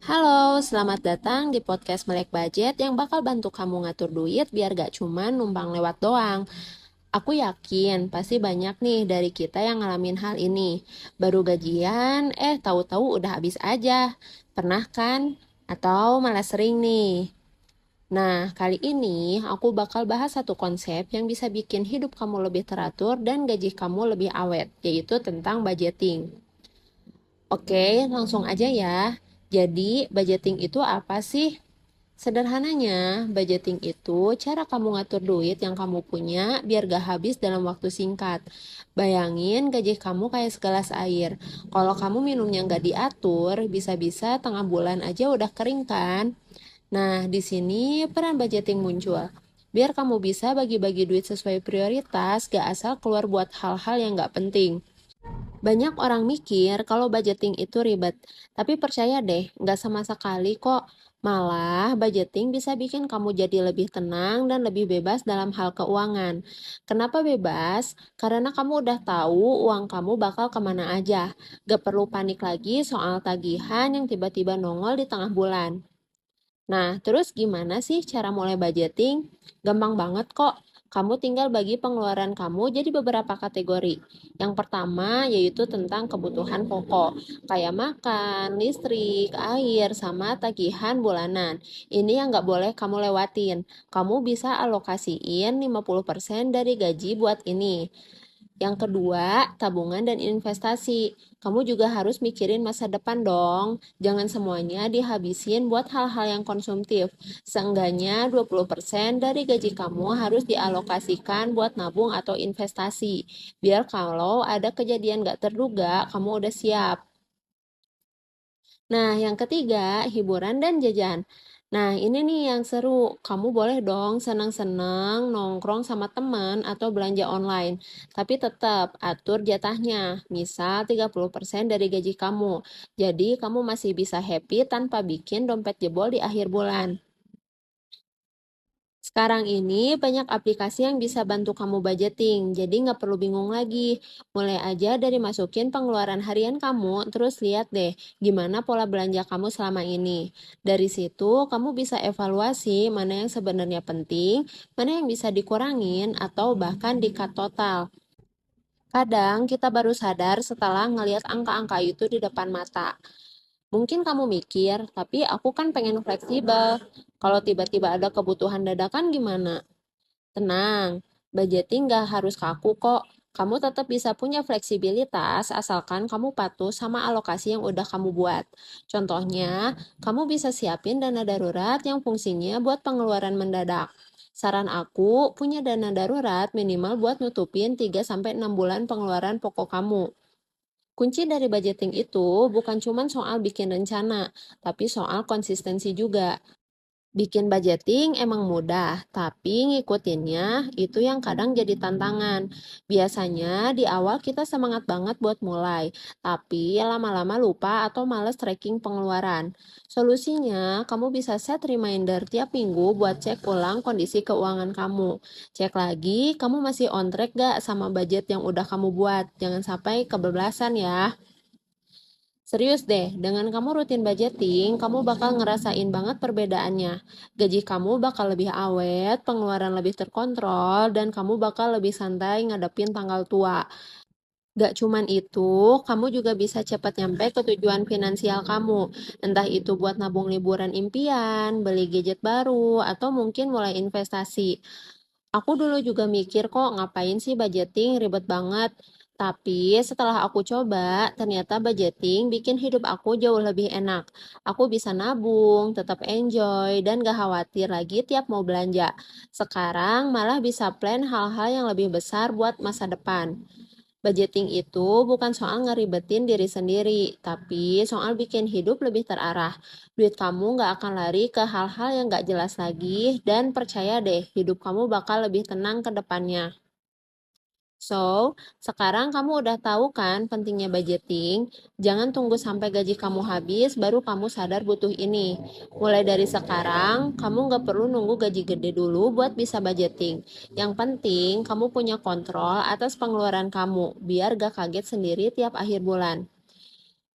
Halo, selamat datang di podcast Melek Budget yang bakal bantu kamu ngatur duit biar gak cuma numpang lewat doang. Aku yakin pasti banyak nih dari kita yang ngalamin hal ini. Baru gajian, tahu-tahu udah habis aja. Pernah kan? Atau malah sering nih. Nah, kali ini aku bakal bahas satu konsep yang bisa bikin hidup kamu lebih teratur dan gaji kamu lebih awet, yaitu tentang budgeting. Oke, langsung aja ya. Jadi, budgeting itu apa sih? Sederhananya, budgeting itu cara kamu ngatur duit yang kamu punya biar gak habis dalam waktu singkat. Bayangin gaji kamu kayak segelas air. Kalau kamu minumnya nggak diatur, bisa-bisa tengah bulan aja udah kering kan? Nah, di sini peran budgeting muncul. Biar kamu bisa bagi-bagi duit sesuai prioritas, gak asal keluar buat hal-hal yang gak penting. Banyak orang mikir kalau budgeting itu ribet, tapi percaya deh, nggak sama sekali kok. Malah, budgeting bisa bikin kamu jadi lebih tenang dan lebih bebas dalam hal keuangan. Kenapa bebas? Karena kamu udah tahu uang kamu bakal kemana aja. Gak perlu panik lagi soal tagihan yang tiba-tiba nongol di tengah bulan. Nah, terus gimana sih cara mulai budgeting? Gampang banget kok. Kamu tinggal bagi pengeluaran kamu jadi beberapa kategori. Yang pertama yaitu tentang kebutuhan pokok, kayak makan, listrik, air, sama tagihan bulanan. Ini yang nggak boleh kamu lewatin. Kamu bisa alokasiin 50% dari gaji buat ini. Yang kedua, tabungan dan investasi. Kamu juga harus mikirin masa depan dong. Jangan semuanya dihabisin buat hal-hal yang konsumtif. Seenggaknya 20% dari gaji kamu harus dialokasikan buat nabung atau investasi. Biar kalau ada kejadian gak terduga, kamu udah siap. Nah, yang ketiga, hiburan dan jajan. Nah, ini nih yang seru. Kamu boleh dong senang-senang nongkrong sama teman atau belanja online. Tapi tetap atur jatahnya. Misal 30% dari gaji kamu. Jadi, kamu masih bisa happy tanpa bikin dompet jebol di akhir bulan. Sekarang ini banyak aplikasi yang bisa bantu kamu budgeting, jadi nggak perlu bingung lagi. Mulai aja dari masukin pengeluaran harian kamu, terus lihat deh gimana pola belanja kamu selama ini. Dari situ kamu bisa evaluasi mana yang sebenarnya penting, mana yang bisa dikurangin, atau bahkan di-cut total. Kadang kita baru sadar setelah ngelihat angka-angka itu di depan mata. Mungkin kamu mikir, tapi aku kan pengen fleksibel. Kalau tiba-tiba ada kebutuhan dadakan gimana? Tenang, budgeting nggak harus kaku kok. Kamu tetap bisa punya fleksibilitas asalkan kamu patuh sama alokasi yang udah kamu buat. Contohnya, kamu bisa siapin dana darurat yang fungsinya buat pengeluaran mendadak. Saran aku, punya dana darurat minimal buat nutupin 3-6 bulan pengeluaran pokok kamu. Kunci dari budgeting itu bukan cuma soal bikin rencana, tapi soal konsistensi juga. Bikin budgeting emang mudah, tapi ngikutinnya itu yang kadang jadi tantangan. Biasanya di awal kita semangat banget buat mulai, tapi lama-lama lupa atau males tracking pengeluaran. Solusinya, kamu bisa set reminder tiap minggu buat cek ulang kondisi keuangan kamu. Cek lagi, kamu masih on track gak sama budget yang udah kamu buat. Jangan sampai kebablasan ya. Serius deh, dengan kamu rutin budgeting, kamu bakal ngerasain banget perbedaannya. Gaji kamu bakal lebih awet, pengeluaran lebih terkontrol, dan kamu bakal lebih santai ngadepin tanggal tua. Gak cuman itu, kamu juga bisa cepat nyampe ke tujuan finansial kamu. Entah itu buat nabung liburan impian, beli gadget baru, atau mungkin mulai investasi. Aku dulu juga mikir kok ngapain sih budgeting ribet banget. Tapi setelah aku coba, ternyata budgeting bikin hidup aku jauh lebih enak. Aku bisa nabung, tetap enjoy, dan gak khawatir lagi tiap mau belanja. Sekarang malah bisa plan hal-hal yang lebih besar buat masa depan. Budgeting itu bukan soal ngeribetin diri sendiri, tapi soal bikin hidup lebih terarah. Duit kamu gak akan lari ke hal-hal yang gak jelas lagi, dan percaya deh, hidup kamu bakal lebih tenang ke depannya. So, sekarang kamu udah tahu kan pentingnya budgeting? Jangan tunggu sampai gaji kamu habis, baru kamu sadar butuh ini. Mulai dari sekarang, kamu nggak perlu nunggu gaji gede dulu buat bisa budgeting. Yang penting, kamu punya kontrol atas pengeluaran kamu, biar gak kaget sendiri tiap akhir bulan.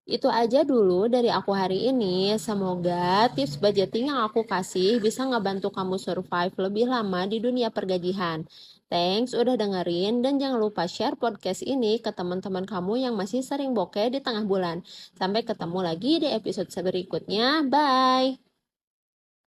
Itu aja dulu dari aku hari ini. Semoga tips budgeting yang aku kasih bisa ngebantu kamu survive lebih lama di dunia pergajian. Thanks udah dengerin dan jangan lupa share podcast ini ke teman-teman kamu yang masih sering bokeh di tengah bulan. Sampai ketemu lagi di episode berikutnya. Bye.